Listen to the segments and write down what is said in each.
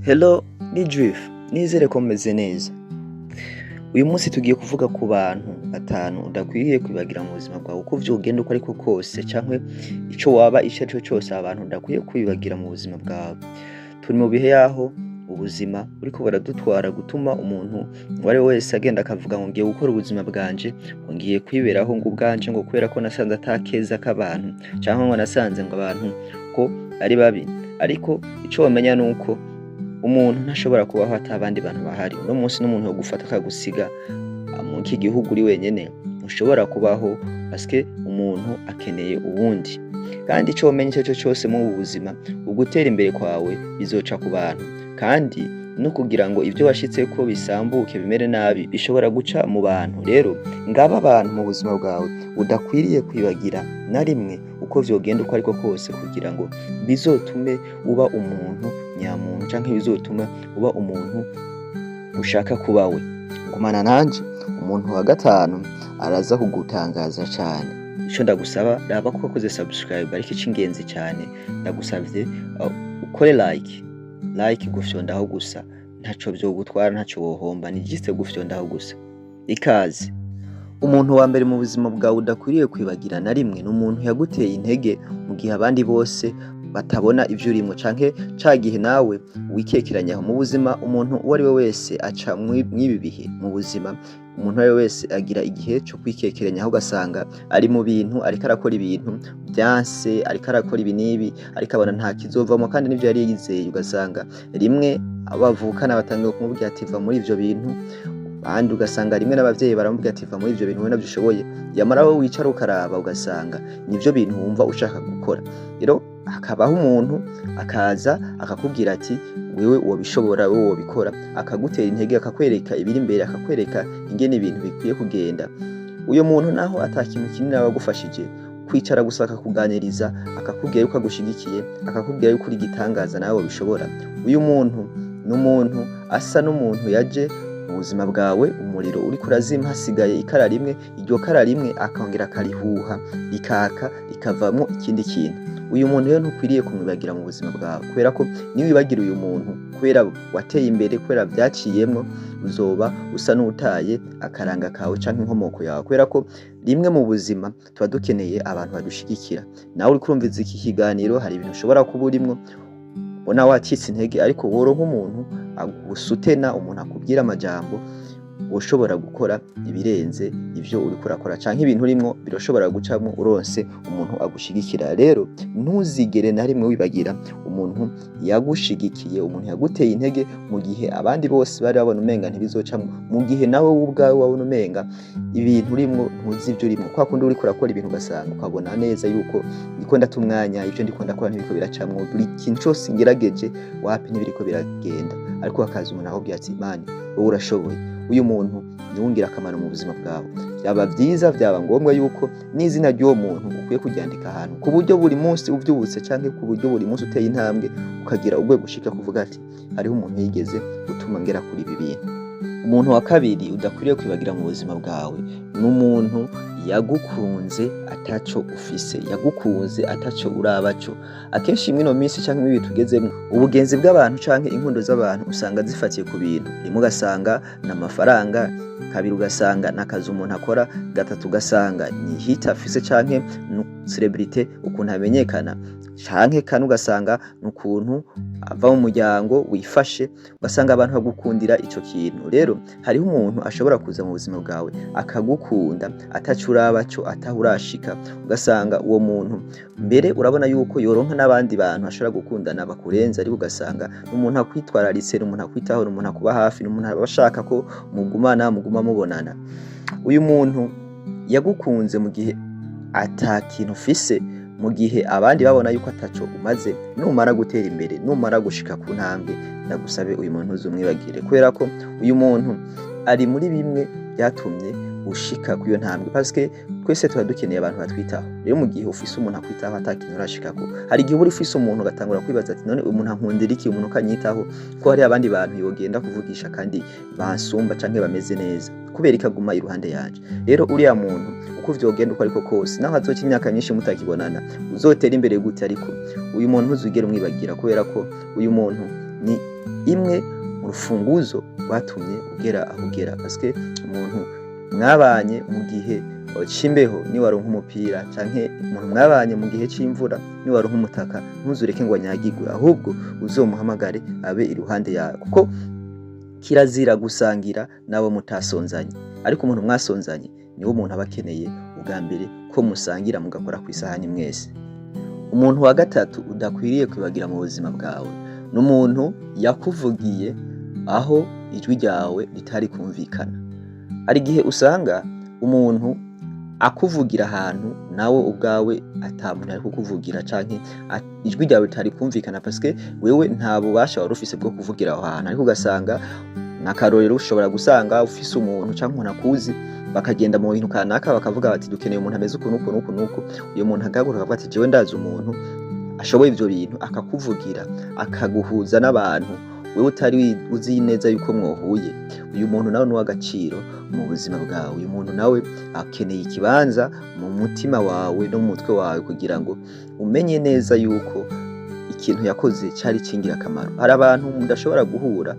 Hello, ni Drift. Nizere ko meze neza. Uyu munsi tugiye kuvuga ku bantu 5 udakwiriye kwibagira mu buzima bwawe uko vyogenda uko ariko kose canke ico waba ico arico cose abantu udakwiye kwibagira mu buzima bwawe. Turi mu bihe yaho ubuzima buriko buradutwara gutuma umuntu uwari wese agenda akavuga ngo ngiye gukora ubuzima bwanje, ngo ngiye kwiberaho ngo ubwanje ngo kubera ko nasanze atakeza k'abantu canke ngo nasanze ngo abantu ko ari babi. Ariko ico wamenya nuko umuntu ntashobora kubaho atabandi bantu bahari. Uno munsi n'umuntu wo gufata akagusiga mu iki gihugu uri wenyene ushobora kubaho paske umuntu akeneye uwundi. Kandi ico wamenya ico cyose mu buzima ugutera imbere kwawe bizoca ku bantu, kandi no kugira ngo ivyo washitseko bisambuke bimere nabi bishobora guca mu bantu. Rero ngaba abantu mu buzima bwawe udakwiriye kwibagira na rimwe uko vyogenda uko ariko kose, kugira ngo bizotume uba umuntu nyamuntu canke bizotuma uba umuntu ushaka kuba we. Gumana nanje, umuntu wa 5 araza kugutangaza cane. Ico ndagusaba raba ko wakoze subscribe ariko icingenzi cyane ndagusavye ukore like gufyondaho gusa, ntaco vyogutwara ntaco wohomba, ni juste gufyondaho gusa. Ikaze. Umuntu wa mbere mu buzima bwawe udakwiriye kwibagira na rimwe n'umuntu yaguteye intege mu gihe abandi bose batabona ivyo urimo canke cagihe nawe wikekeranyaho mu buzima. Umuntu uwo ari we wese aca mwibi bihe mu buzima. Umuntu ari we wese agira igihe cyo kwikekeranyaho, ugasanga ari mu bintu ariko arakora ibintu byanse, ariko arakora ibi nibi ariko abona nta kizovamo kandi n'ivyo yari yizeye, ugasanga rimwe abavukana batangiye kumubwira ati va muri ivyo bintu, kandi ugasanga rimwe n'abavyeyi baramubwira ati va muri ivyo bintu we navyo ushoboye, yamara wowe wicara ukaraba ugasanga nivyo bintu wumva ushaka gukora. Rero hakabaho umuntu akaza akakubwira ati wewe wobishobora, wewe wobikora, akagutera intege, akakwereka ibiri imbere, akakwereka ingene ibintu bikwiye kugenda. Uyo muntu naho atakintu kinini abagufashije, kwicara gusa akakuganiriza, akakubwira yuko agushigikiye, akakubwira yuko uri gitangaza nawe wobishobora. Uyu muntu n'umuntu asa n'umuntu yaje mu buzima bwawe, umuriro uri kurazima hasigaye ikara rimwe, iryo kara rimwe akongera akarihuha rikaka rikavamo ikindi kintu. Uyu muntu rero ntukwiriye kumwibagira mu buzima bwawe, kubera ko niyo wibagira uyu muntu kubera wateye imbere, kubera byaciyemwo, uzoba usa n'utaye akaranga kawe canke inkomoko yawe. Kubera ko rimwe mu buzima tuba dukeneye abantu badushigikira. Nawe uri kurumviza iki kiganiro, hari ibintu ushobora kuba urimwo ubona wacitse intege, ariko woronka umuntu agusutena, umuntu akubwira amajambo, ushobora gukora ibirenze ivyo uri kurakora canke ibintu urimwo birashobora gucamo uronse umuntu agushigikira. Rero ntuzigere na rimwe wibagira umuntu yagushigikiye, umuntu yaguteye intege mu gihe abandi bose bari babona umenga ntibizocamwo, mu gihe nawe ubwawe wabona umenga ibintu urimwo ntuzi ivyo urimwo. Kwa kundi uri kurakora ibintu ugasanga ukabona neza yuko ndiko ndata umwanya, ivyo ndiko ndakora ntibiko biracamwo, buri kintu cose ngerageje wapi ntibiriko biragenda, ariko hakaza umuntu akubwira ati mani wowe urashoboye. Uyu muntu niwungira akamaro mu buzima bwawe. Byaba byiza, byaba ngombwa yuko n'izina ry'uwo muntu ukwiye kuryandika ahantu, ku buryo buri munsi uvyubutse canke ku buryo buri munsi uteye intambwe ukagira ugwe gushika kuvuga ati hariho umuntu yigeze gutuma ngera kuri ibi bintu. Umuntu wa 2 udakwiriye kwibagira mu buzima bwawe n'umuntu yagukunze ataco ufise, yagukunze ataco urabaco. Akenshi mwino minsi canke mwibi tugezemo, ubugenzi bw'abantu canke inkundo z'abantu usanga zifatiye ku bintu. Rimwe ugasanga n'amafaranga, kabiri ugasanga nakazi umuntu akora, gatatu ugasanga ni hit afise canke celebrity ukuntu amenyekana, canke kane ugasanga n'ukuntu ava mu muryango wifashe, ugasanga abantu bagukundira ico kintu. Rero hariho umuntu ashobora kuza mu buzima bwawe akagukunda ataco urabaco, atahurashika, ugasanga uwo muntu mbere urabona yuko yoronka n'abandi bantu ashobora gukundana bakurenza, ariko ugasanga n'umuntu akwitwararitse, n'umuntu akwitaho, n'umuntu akuba hafi, n'umuntu abashaka ko muguma mubonana. Uyu muntu yagukunze mu gihe atakintu ufise, mu gihe abandi babona yuko ataco umaze. Numara gutera imbere, numara gushika ku ntambwe, ndagusabe uyu muntu uzumwibagire, kubera ko uyu muntu ari muri bimwe byatumye ushika kuyo ntambwe, paske twese tuba dukeneye abantu batwitaho. Rero mu gihe ufise umuntu akwitaho atakintu urashikako, hari igihe uri ufise umuntu ugatangura kwibaza ati none umuntu ankundira iki, umuntu kanyitaho ko hari abandi bantu yogenda kuvugisha kandi bansumba canke bameze neza, kubera ikaguma iruhande yanje. Rero uriya muntu uko vyogenda uko ariko kose, naho azoca imyaka myinshi mutakibonana, uzotera imbere gute, ariko uyu muntu ntuzigere umwibagira, kubera ko uyu muntu ni imwe mu rufunguzo rwatumye ugera aho ugera. Paske umuntu mwabanye mu gihe c'imbeho niwaronka umupira, canke umuntu mwabanye mu gihe c'imvura niwaronka umutaka, ntuzureke ngo anyagirwe, ahubwo uzomuhamagare abe iruhande yawe, kuko kirazira gusangira nabo mutasonzanye. Ariko umuntu mwasonzanye niwo umuntu aba akeneye ubwa mbere ko musangira mugakora kw'isahani mwese. Umuntu wa gatatu udakwiriye kwibagira mu buzima bwawe ni umuntu yakuvugiye aho ijwi ryawe ritari kumvikana. Hari igihe usanga umuntu akuvugira ahantu nawe ubwawe ata muntu ari kukuvugira, canke ijwi ryawe ritari kumvikana paske wewe nta bubasha wari ufise bwo kuvugira aho hantu. Ariko ugasanga n'akarorero, ushobora gusanga ufise umuntu canke umuntu akuzi bakagenda mu bintu kanaka bakavuga bati dukeneye umuntu ameze uku nuku nuku nuku. Uyo muntu agahaguruka akavuga ati jewe ndazi umuntu ashoboye ivyo bintu, akakuvugira akaguhuza n'abantu wewe utari uzi neza yuko mwohuye. Uyu muntu nawe ni uw'agaciro mu buzima bwawe. Uyu muntu nawe akeneye ikibanza mu mutima wawe no mu mutwe wawe kugira ngo umenye neza yuko ikintu yakoze cari c'ingirakamaro. Hari abantu mudashobora guhura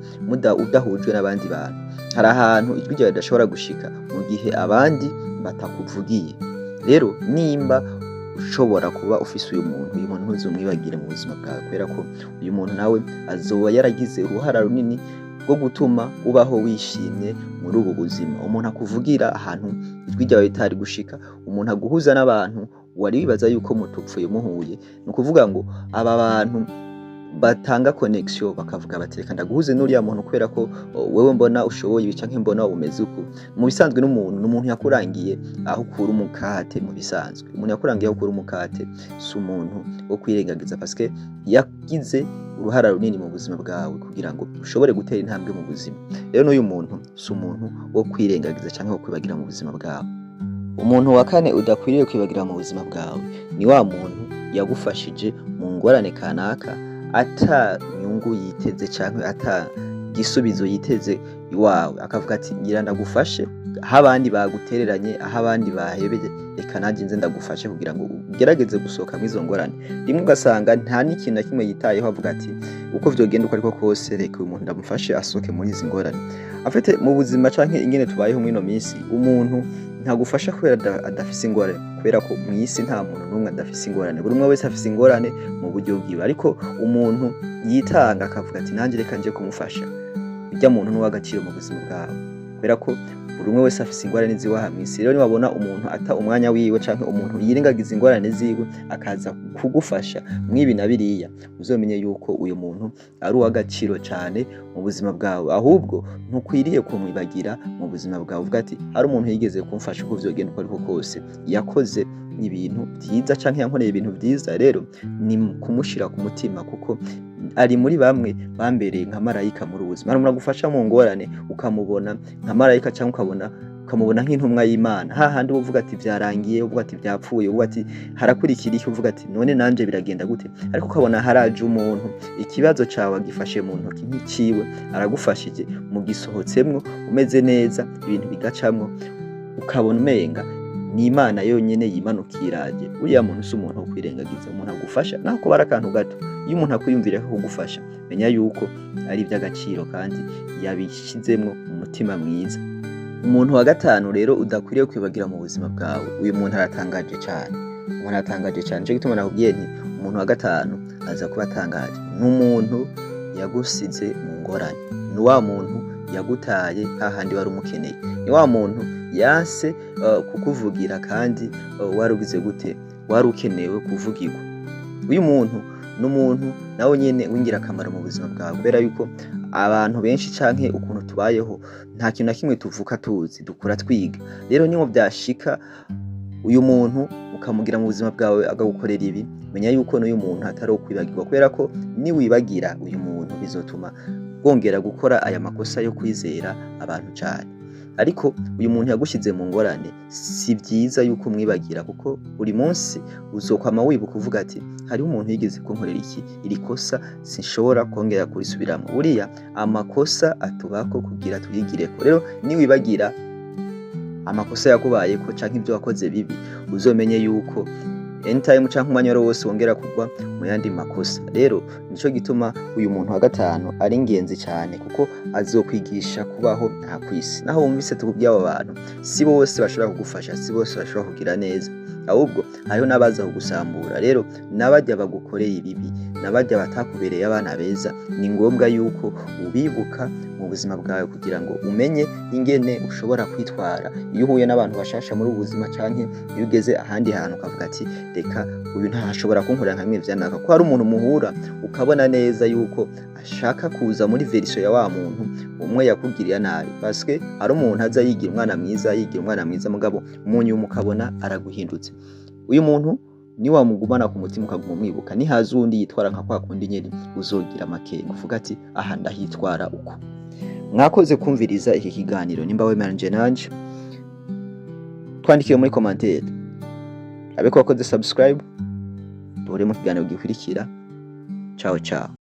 udahujwe n'abandi bantu. Hari ahantu ijwi ryawe ridashobora gushika mu gihe abandi batakuvugiye. Rero nimba ushobora kuba ufise uyu muntu ntuzumwibagire mu buzima bwawe, kubera ko uyu muntu nawe azoba yaragize uruhara runini rwo gutuma ubaho wishimye muri ubu buzima. Umuntu akuvugira ahantu ijwi ryawe ritari gushika, umuntu aguhuza n'abantu wari wibaza yuko mutupfuye muhuye. Ni ukuvuga ngo aba bantu batanga connection bakavuga bati reka ndaguhuze n'uriya muntu kubera ko wewe mbona ushoboye ibi canke mbona umeze uko. Mu bisanzwe n'umuntu yakurangiye aho ukura umukate. Mu bisanzwe umuntu yakurangiye aho ukura umukate si umuntu wo kwirengagiza, paske yagize uruhara runini mu buzima bwawe kugira ngo ushobore gutera intambwe mu buzima. Rero n'uyu muntu si umuntu wo kwirengagiza canke wo kwibagira mu buzima bwawe. Umuntu wa kane udakwiriye kwibagira mu buzima bwawe ni wa muntu yagufashije mu ngorane kanaka ata nyungu yiteze canke ata gisubizo yiteze iwawe, akavuga ati ngira ndagufashe aho abandi bagutereranye, aho abandi bahebeye, reka nanjye nze ndagufashe kugira ngo ugerageze gusohoka mw'izo ngorane. Rimwe ugasanga nta n'ikintu na kimwe yitayeho, avuga ati uko vyogenda uko ariko kose reka uyu muntu ndamufashe asohoke muri izi ngorane. Afite mu buzima canke ingene tubayeho mw'ino minsi, umuntu ntagufasha kubera adafise ingorane, kubera ko mw'isi nta muntu n'umwe adafise ingorane. Buri umwe wese afise ingorane mu buryo bwiwe, ariko umuntu yitanga akavuga ati nanjye reka nje kumufasha, urya muntu ni uw'agaciro mu buzima bwawe, kubera ko buri umwe wese afise ingorane ziwe aha mw'isi. Rero niwabona umuntu ata umwanya wiwe canke umuntu yirengagiza ingorane ziwe akaza kugufasha mw'ibi na biriya, uzomenye yuko uyu muntu ari uw'agaciro cane mu buzima bwawe. Ahubwo ntukwiriye kumwibagira mu buzima bwawe, uvuga ati hari umuntu yigeze kumfasha uko vyogenda uko ariko kose, yakoze ibintu vyiza canke yankoreye ibintu vyiza. Rero ni kumushira ku mutima, kuko ari muri bamwe bambereye nka marayika muri ubuzima. Hari umuntu agufasha mu ngorane ukamubona nka marayika canke ukamubona nk'intumwa y'Imana. Hahandi uvuga ati vyarangiye, uvuga ati vyapfuye, uvuga ati harakurikira iki, uvuga ati none nanje biragenda gute. Ariko ukabona haraje umuntu ikibazo cawe agifashe mu ntoki nk'iciwe, aragufashije mugisohotsemwo umeze neza, ibintu bigacamwo, ukabona umenga ni Imana yonyene yimanukiraje. Uriya muntu si umuntu wo kwirengagiza. Umuntu agufasha naho kuba ari akantu gato, iyo umuntu akwiyumvira ko kugufasha, menya yuko ari ivy'agaciro kandi yabishizemwo umutima mwiza. Umuntu wa gatanu rero udakwiriye kwibagira mu buzima bwawe, uyu muntu aratangaje cane. Umuntu aratangaje cane, nico gituma nakubwiye nti umuntu wa gatanu aza kuba atangaje. N'umuntu yagusize mu ngorane, ni wa muntu yagutaye hahandi wari umukeneye, ni wa muntu yanse kukuvugira kandi wari ugize gute, wari ukenewe kuvugirwa. Uyu muntu n'umuntu nawe nyene w'ingirakamaro mu buzima bwawe, kubera yuko abantu benshi canke ukuntu tubayeho nta kintu na kimwe tuvuka tuzi, dukura twiga. Rero niho vyashika uyu muntu ukamugira mu buzima bwawe agagukorera ibi, menya yuko n'uyu muntu atari ukwibagirwa, kubera ko niwibagira uyu muntu bizotuma wongera gukora aya makosa yo kwizera abantu cane. Ariko uyu muntu yagushize mu ngorane, si vyiza yuko umwibagira, kuko buri munsi uzokwama wibuka uvuga ati hariho umuntu yigeze kunkorera iki, iri kosa sinshobora kongera kurisubiramwo. Buriya amakosa atubako kugira tuyigireko. Rero niwibagira amakosa yakubayeko canke ivyo wakoze bibi, uzomenye yuko anytime canke umwanya wose wongera kugwa mu yandi makosa. Rero nico gituma uyu muntu wa gatanu ari ingenzi cyane, kuko azokwigisha kubaho nta kwisi. Naho wumvise tukubwiye abo bantu, si bose bashobora kugufasha, si bose bashobora kugira neza, ahubwo hariho n'abaza kugusambura. Rero n'abajya bagukoreye ibibi, n'abajya batakubereye abana beza, ni ngombwa yuko ubibuka mu buzima bwawe kugira ngo umenye ingene ushobora kwitwara iyo uhuye n'abantu bashasha muri ubu buzima, canke iyo ugeze ahandi hantu ukavuga ati reka uyu ntashobora kunkorera nka vyanaka, ko hari umuntu muhura ukabona neza yuko ashaka kuza muri version ya wa muntu umwe yakugiriye nabi, paske hari umuntu aza yigira umwana mwiza mugabo umunyu mukabona araguhindutse. Uyu muntu ni wamugumana ku mutima ukaguma umwibuka, ni haza undi yitwara nka kwa kundi nyene uzogira amakenga uvuga ati aha ndahitwara uko. Mwakoze kumviriza iki kiganiro, nimba wemeranje nanje twandikiye muri commentaire, abeko wakoze subscribe, duhure mu kiganiro gikurikira. Ciao ciao.